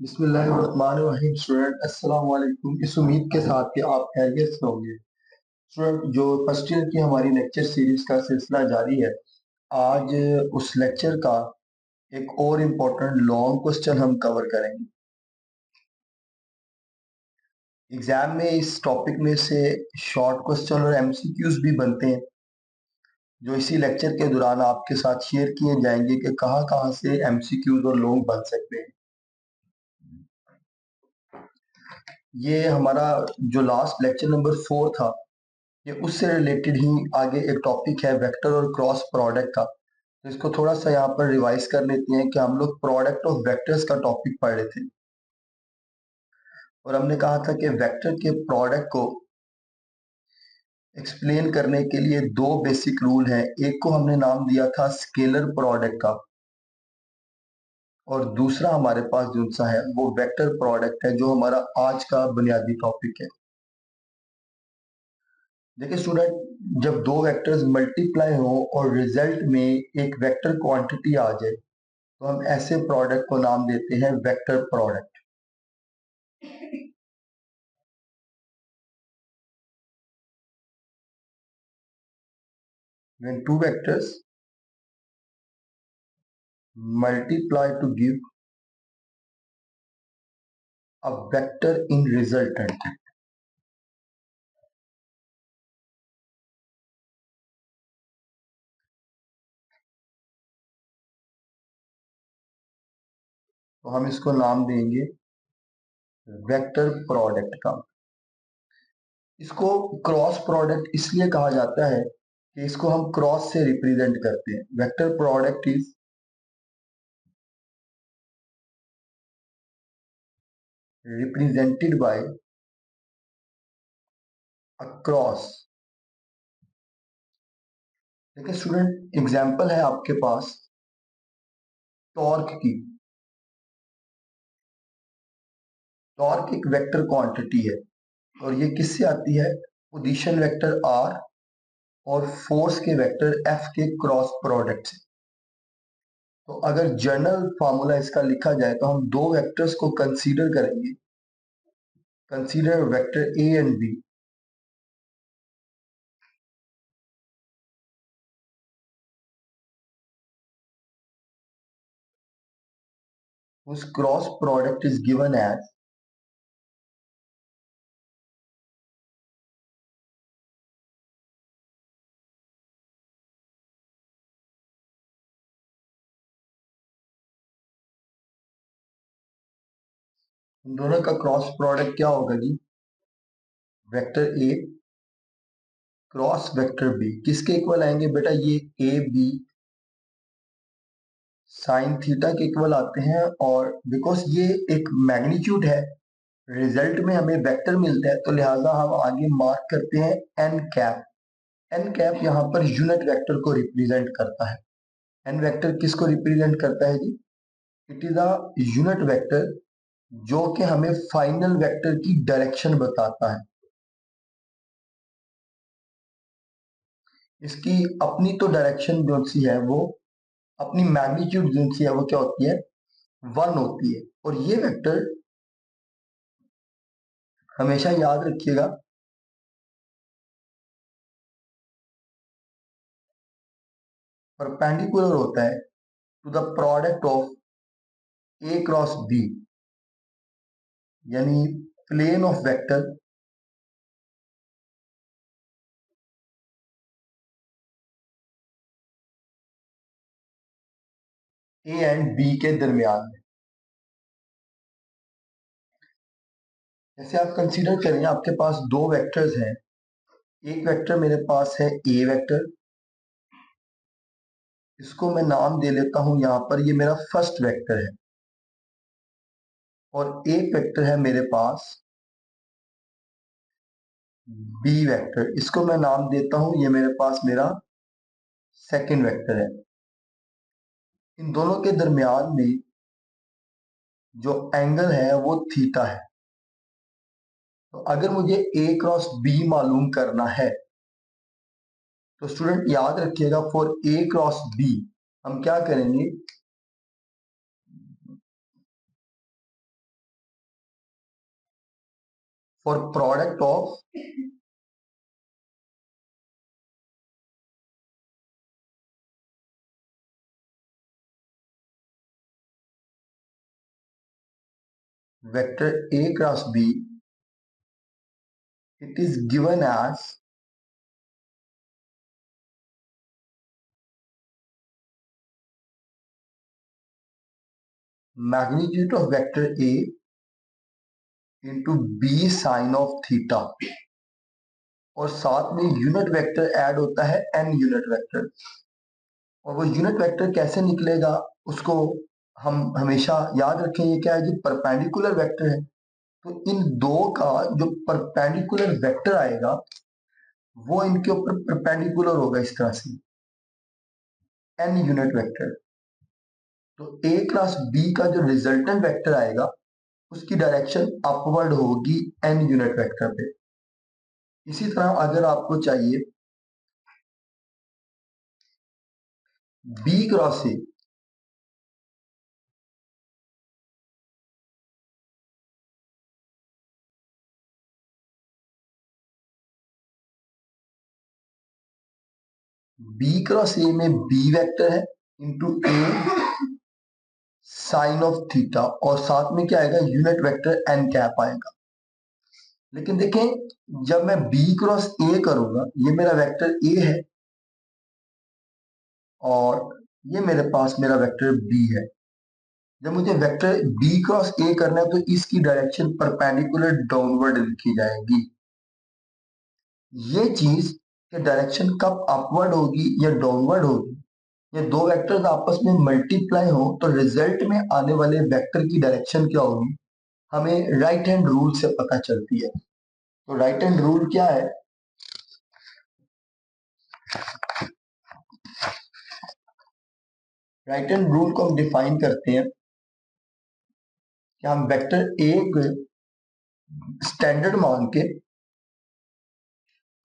बिस्मिल्लाहिर्रहमानिर्रहीम। स्टूडेंट अस्सलाम वालेकुम। इस उम्मीद के साथ कि आप खैरियत से होंगे। स्टूडेंट, जो फर्स्ट ईयर की हमारी लेक्चर सीरीज का सिलसिला जारी है, आज उस लेक्चर का एक और इम्पोर्टेंट लॉन्ग क्वेश्चन हम कवर करेंगे। एग्जाम में इस टॉपिक में से शॉर्ट क्वेश्चन और एमसीक्यूज भी बनते हैं, जो इसी लेक्चर के दौरान आपके साथ शेयर किए जाएंगे कि कहाँ कहाँ से एमसीक्यूज और लॉन्ग बन सकते हैं। ये हमारा जो लास्ट लेक्चर नंबर 4 था, ये उससे रिलेटेड ही आगे एक टॉपिक है वेक्टर और क्रॉस प्रोडक्ट का। तो इसको थोड़ा सा यहाँ पर रिवाइज कर लेते हैं कि हम लोग प्रोडक्ट ऑफ वेक्टर्स का टॉपिक पढ़ रहे थे, और हमने कहा था कि वेक्टर के प्रोडक्ट को एक्सप्लेन करने के लिए दो बेसिक रूल हैं। एक को हमने नाम दिया था स्केलर प्रोडक्ट का, और दूसरा हमारे पास जो सा है वो वेक्टर प्रोडक्ट है, जो हमारा आज का बुनियादी टॉपिक है। देखिए स्टूडेंट, जब दो वेक्टर्स मल्टीप्लाई हो और रिजल्ट में एक वेक्टर क्वांटिटी आ जाए, तो हम ऐसे प्रोडक्ट को नाम देते हैं vector product. When two vectors multiply to give a vector in resultant, तो हम इसको नाम देंगे वेक्टर प्रोडक्ट का। इसको क्रॉस प्रोडक्ट इसलिए कहा जाता है कि इसको हम क्रॉस से रिप्रेजेंट करते हैं। Vector product is represented by a cross. देखिए स्टूडेंट, एग्जांपल है आपके पास टॉर्क की। टॉर्क एक वेक्टर क्वांटिटी है, और ये किससे आती है? पोजीशन वेक्टर आर और फोर्स के वेक्टर एफ के क्रॉस प्रोडक्ट से। तो अगर जनरल फार्मूला इसका लिखा जाए तो हम दो वेक्टर्स को कंसीडर करेंगे। Consider vector A and B. उस cross product is given as दोनों का क्रॉस प्रोडक्ट क्या होगा जी? Vector A cross vector B किसके इक्वल आएंगे बेटा? ये ए बी साइन थीटा के इक्वल आते हैं, और बिकॉज ये एक मैग्नीट्यूड है, रिजल्ट में हमें वेक्टर मिलता है, तो लिहाजा हम आगे मार्क करते हैं एन कैप। एन कैप यहाँ पर यूनिट वेक्टर को रिप्रेजेंट करता है। एन वेक्टर किसको रिप्रेजेंट करता है जी? It is a unit vector जो कि हमें फाइनल वेक्टर की डायरेक्शन बताता है। इसकी अपनी तो डायरेक्शन जो सी है वो, अपनी मैग्नीट्यूड जो सी है वो क्या होती है? 1 होती है। और ये वेक्टर हमेशा याद रखिएगा, परपेंडिकुलर होता है to the product of A cross B, यानी plane of vector A and B के दरमियान में। जैसे आप कंसीडर करें, आपके पास दो वेक्टर्स हैं। एक वेक्टर मेरे पास है ए वेक्टर, इसको मैं नाम दे लेता हूं यहां पर, ये मेरा फर्स्ट वेक्टर है। और एक वेक्टर है मेरे पास बी वेक्टर, इसको मैं नाम देता हूं, ये मेरे पास मेरा सेकंड वेक्टर है। इन दोनों के दरमियान में जो एंगल है वो थीटा है। तो अगर मुझे ए क्रॉस बी मालूम करना है, तो स्टूडेंट याद रखिएगा, फॉर ए क्रॉस बी हम क्या करेंगे? For product of vector A cross B, it is given as magnitude of vector A into B sin of theta, और साथ में यूनिट वेक्टर ऐड होता है n यूनिट वेक्टर। और वो यूनिट वेक्टर कैसे निकलेगा उसको हम हमेशा याद रखें, ये क्या है जी, परपेंडिकुलर वेक्टर है। तो इन दो का जो परपेंडिकुलर वेक्टर आएगा वो इनके ऊपर परपेंडिकुलर होगा इस तरह से, n यूनिट वेक्टर। तो a क्रॉस b का जो रिजल्टेंट वेक्टर आएगा उसकी डायरेक्शन अपवर्ड होगी n यूनिट वेक्टर पे। इसी तरह अगर आपको चाहिए b cross a, b cross a में b वेक्टर है into a sine of theta, और साथ में क्या आएगा, यूनिट वेक्टर n कैप आएगा। लेकिन देखें जब मैं b क्रॉस a करूंगा, ये मेरा वेक्टर a है और ये मेरे पास मेरा वेक्टर b है। जब मुझे वेक्टर b क्रॉस a करना है तो इसकी डायरेक्शन परपेंडिकुलर डाउनवर्ड लिखी जाएगी। ये चीज के डायरेक्शन कब अपवर्ड होगी या डाउनवर्ड होगी, ये दो वेक्टर्स आपस में मल्टीप्लाई हो तो रिजल्ट में आने वाले वेक्टर की डायरेक्शन क्या होगी, हमें राइट हैंड रूल से पता चलती है। तो राइट हैंड रूल क्या है, राइट हैंड रूल को हम डिफाइन करते हैं कि हम वेक्टर ए को स्टैंडर्ड मान के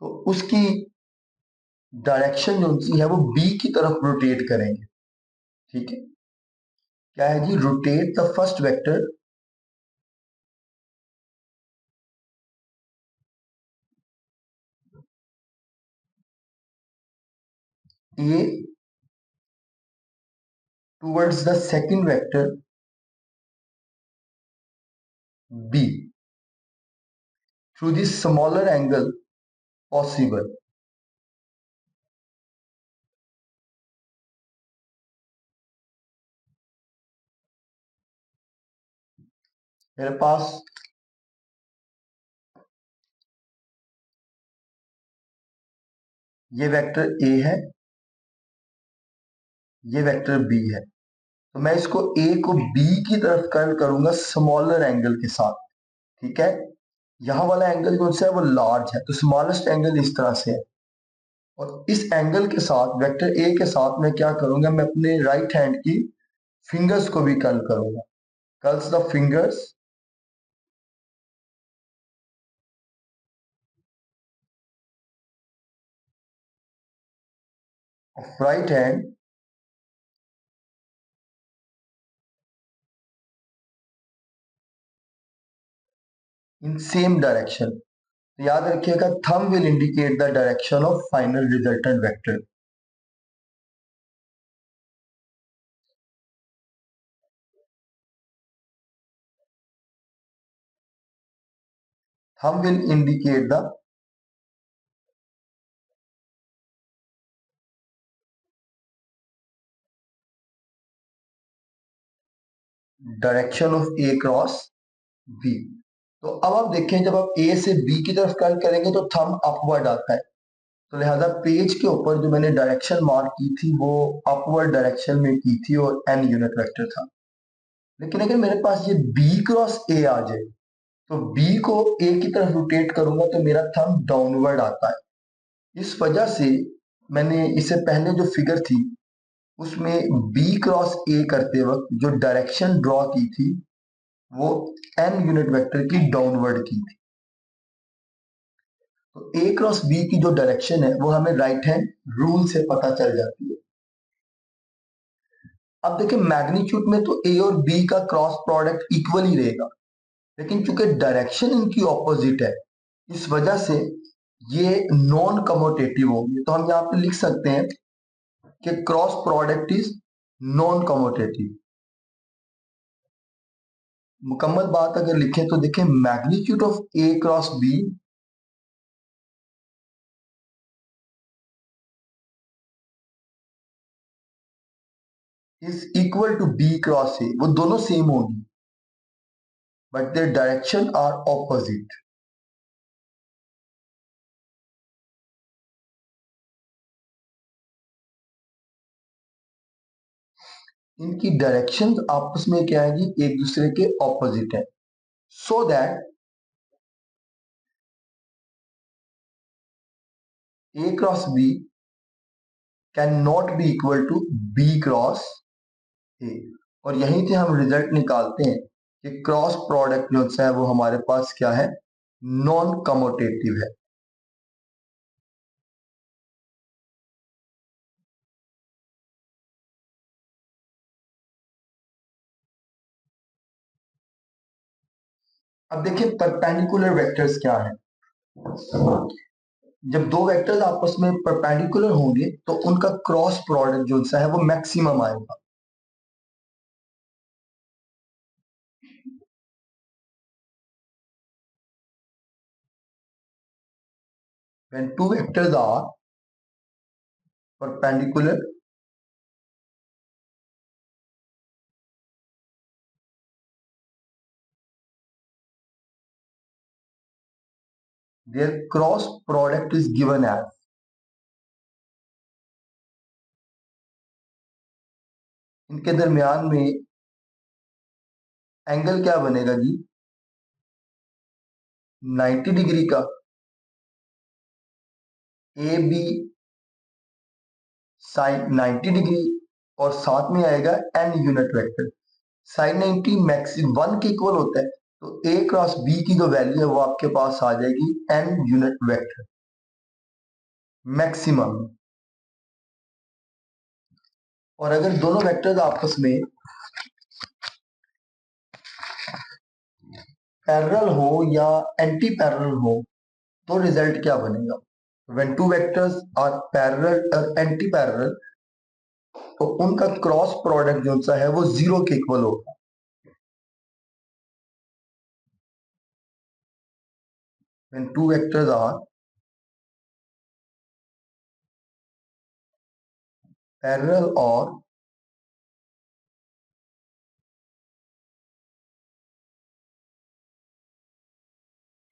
तो उसकी डायरेक्शन जो सी है वो बी की तरफ रोटेट करेंगे। ठीक है, क्या है जी, rotate the first vector A towards the second vector B through the smaller angle possible. मेरे पास ये वेक्टर ए है, ये वेक्टर बी है, तो मैं इसको ए को बी की तरफ कर्ल करूंगा स्मॉलर एंगल के साथ। ठीक है, यहां वाला एंगल कौन सा है, वो लार्ज है, तो स्मॉलेस्ट एंगल इस तरह से है। और इस एंगल के साथ वेक्टर ए के साथ मैं क्या करूंगा, मैं अपने राइट हैंड की फिंगर्स को भी कर्ल करूंगा। Curls the fingers of right hand in same direction. तो याद रखिएगा, thumb will indicate the direction of final resultant vector. Thumb will indicate the direction of A cross B. तो अब आप देखें, जब आप ए से बी की तरफ कर्ल करेंगे तो थंब अपवर्ड आता है, तो लिहाजा पेज के ऊपर जो मैंने डायरेक्शन मार्क की थी वो अपवर्ड डायरेक्शन में की थी और एन यूनिट वेक्टर था। लेकिन अगर मेरे पास ये बी क्रॉस ए आ जाए तो बी को ए की तरफ रोटेट करूंगा तो मेरा थंब डाउनवर्ड आता है। इस वजह से मैंने इससे पहले जो फिगर थी उसमें बी क्रॉस ए करते वक्त जो डायरेक्शन ड्रॉ की थी वो एन यूनिट वेक्टर की डाउनवर्ड की थी। तो ए क्रॉस बी की जो डायरेक्शन है वो हमें राइट हैंड रूल से पता चल जाती है। अब देखिए मैग्नीट्यूड में तो ए और बी का क्रॉस प्रोडक्ट इक्वल ही रहेगा, लेकिन चूंकि डायरेक्शन इनकी ऑपोजिट है, इस वजह से ये नॉन कमोटेटिव होंगे। तो हम यहाँ पे लिख सकते हैं कि cross product is non commutative. मुकम्मल बात अगर लिखें तो देखें, magnitude of A cross B is equal to B cross A. वो दोनों सेम होंगी but their direction are opposite. इनकी डायरेक्शन आपस में क्या है जी, एक दूसरे के ऑपोजिट है। So that A cross B can not be equal to B cross A. और यहीं से हम रिजल्ट निकालते हैं कि क्रॉस प्रोडक्ट जो है वो हमारे पास क्या है, नॉन कमोटेटिव है। अब देखिए परपेंडिकुलर वेक्टर्स क्या है। जब दो वेक्टर्स आपस में परपेंडिकुलर होंगे तो उनका क्रॉस प्रोडक्ट जो सा है वो मैक्सिमम आएगा। when two vectors are perpendicular, their cross product is given as, इनके दरमियान में एंगल क्या बनेगा जी, 90 डिग्री का। ए बी साइन 90 डिग्री और साथ में आएगा N unit vector. Sine 90 maximum 1 के इक्वल होता है, तो ए क्रॉस बी की जो वैल्यू है वो आपके पास आ जाएगी एन यूनिट वेक्टर मैक्सिमम। और अगर दोनों वेक्टर्स आपस में पैरेलल हो या एंटी पैरेलल हो तो रिजल्ट क्या बनेगा। When two vectors are parallel और एंटी पैरेलल, तो उनका क्रॉस प्रोडक्ट जो सा है वो जीरो के इक्वल होगा। When two vectors are parallel और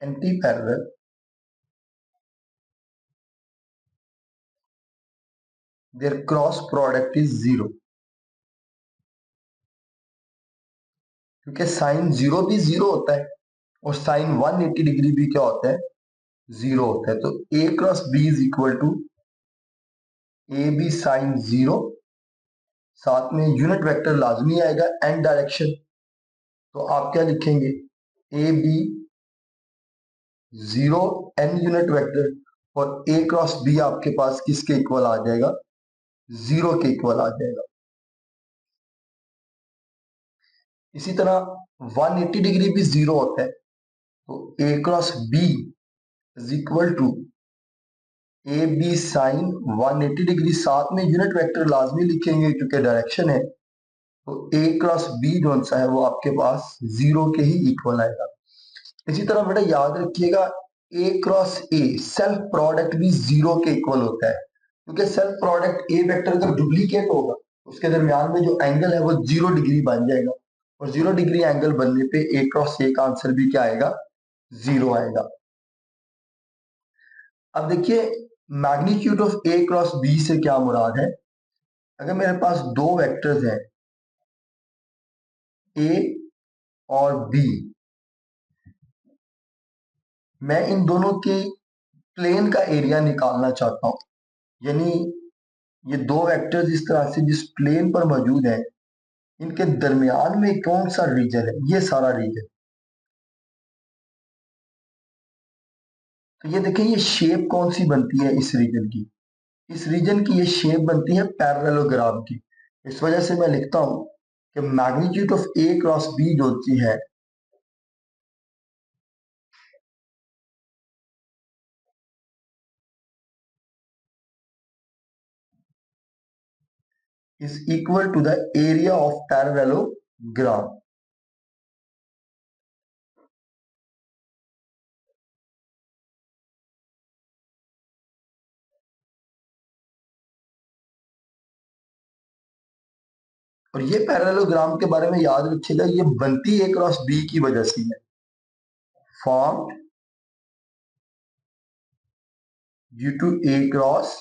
anti parallel, their cross product is zero. क्योंकि साइन जीरो भी जीरो होता है और साइन 180 डिग्री भी क्या होता है, जीरो होता है। तो A cross B is equal to A B sine zero, साथ में यूनिट वेक्टर लाजमी आएगा एंड डायरेक्शन। तो आप क्या लिखेंगे, A B zero N unit vector, और ए क्रॉस बी आपके पास किसके इक्वल आ जाएगा, जीरो के इक्वल आ जाएगा। इसी तरह 180 डिग्री भी जीरो होता है, तो A cross B is equal to A B sine 180 degree, साथ में यूनिट वेक्टर लाजमी लिखेंगे क्योंकि डायरेक्शन है। तो ए क्रॉस बी जो सा है वो आपके पास जीरो के ही इक्वल आएगा। इसी तरह बेटा याद रखिएगा, ए क्रॉस ए सेल्फ प्रोडक्ट भी जीरो के इक्वल होता है, क्योंकि सेल्फ प्रोडक्ट ए वेक्टर का डुप्लीकेट होगा, उसके दरमियान में जो एंगल है वो 0 डिग्री बन जाएगा, और 0 डिग्री एंगल बनने पे ए क्रॉस ए का आंसर भी क्या आएगा, जीरो आएगा। अब देखिए magnitude of A cross B से क्या मुराद है। अगर मेरे पास दो वेक्टर्स हैं ए और बी, मैं इन दोनों के प्लेन का एरिया निकालना चाहता हूं, यानी ये दो वेक्टर्स इस तरह से जिस प्लेन पर मौजूद है, इनके दरमियान में कौन सा रीजन है, ये सारा रीजन। तो ये देखें, ये शेप कौन सी बनती है इस रीजन की, इस रीजन की ये शेप बनती है पैरेललोग्राम की। इस वजह से मैं लिखता हूं कि magnitude of A cross B जो होती है is equal to the area of parallelogram. और ये पैरेललोग्राम के बारे में याद रखिएगा, ये बनती ए क्रॉस बी की वजह से है, form due to A cross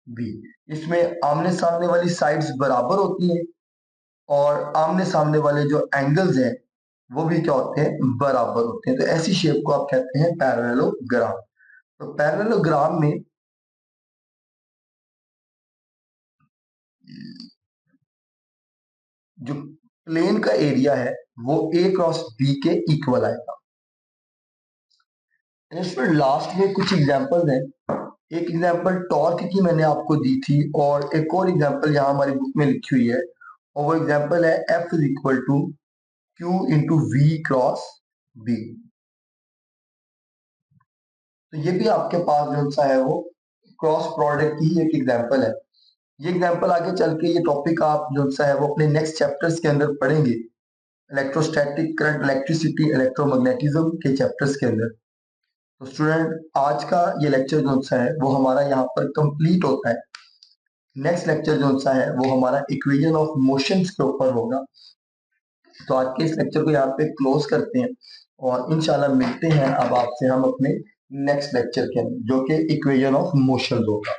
B. इसमें आमने सामने वाली साइड्स बराबर होती हैं और आमने सामने वाले जो एंगल्स हैं वो भी क्या होते हैं, बराबर होते हैं। तो ऐसी शेप को आप कहते हैं पैरेललोग्राम। तो पैरेललोग्राम में जो प्लेन का एरिया है वो ए क्रॉस बी के इक्वल आएगा। इसमें लास्ट में कुछ एग्जांपल्स हैं। एक एग्जांपल टॉर्क की मैंने आपको दी थी और एक और एग्जांपल यहाँ हमारी बुक में लिखी हुई है, और वो एग्जांपल है F is equal to Q into V cross B. तो ये भी आपके पास जो सा है वो क्रॉस प्रोडक्ट की एक एग्जांपल है। ये एग्जांपल आगे चल के, ये टॉपिक आप जो सा है वो अपने नेक्स्ट चैप्टर्स के अंदर पढ़ेंगे, इलेक्ट्रोस्टैटिक करंट, इलेक्ट्रिसिटी, इलेक्ट्रोमैग्नेटिज्म के चैप्टर्स के अंदर। तो स्टूडेंट, आज का ये लेक्चर जो सा है वो हमारा यहाँ पर कंप्लीट होता है। नेक्स्ट लेक्चर जो सा है वो हमारा इक्वेशन ऑफ मोशंस के ऊपर होगा। तो आज के इस लेक्चर को यहाँ पे क्लोज करते हैं और इंशाल्लाह मिलते हैं अब आपसे हम अपने नेक्स्ट लेक्चर के अंदर, जो कि इक्वेशन ऑफ मोशन होगा।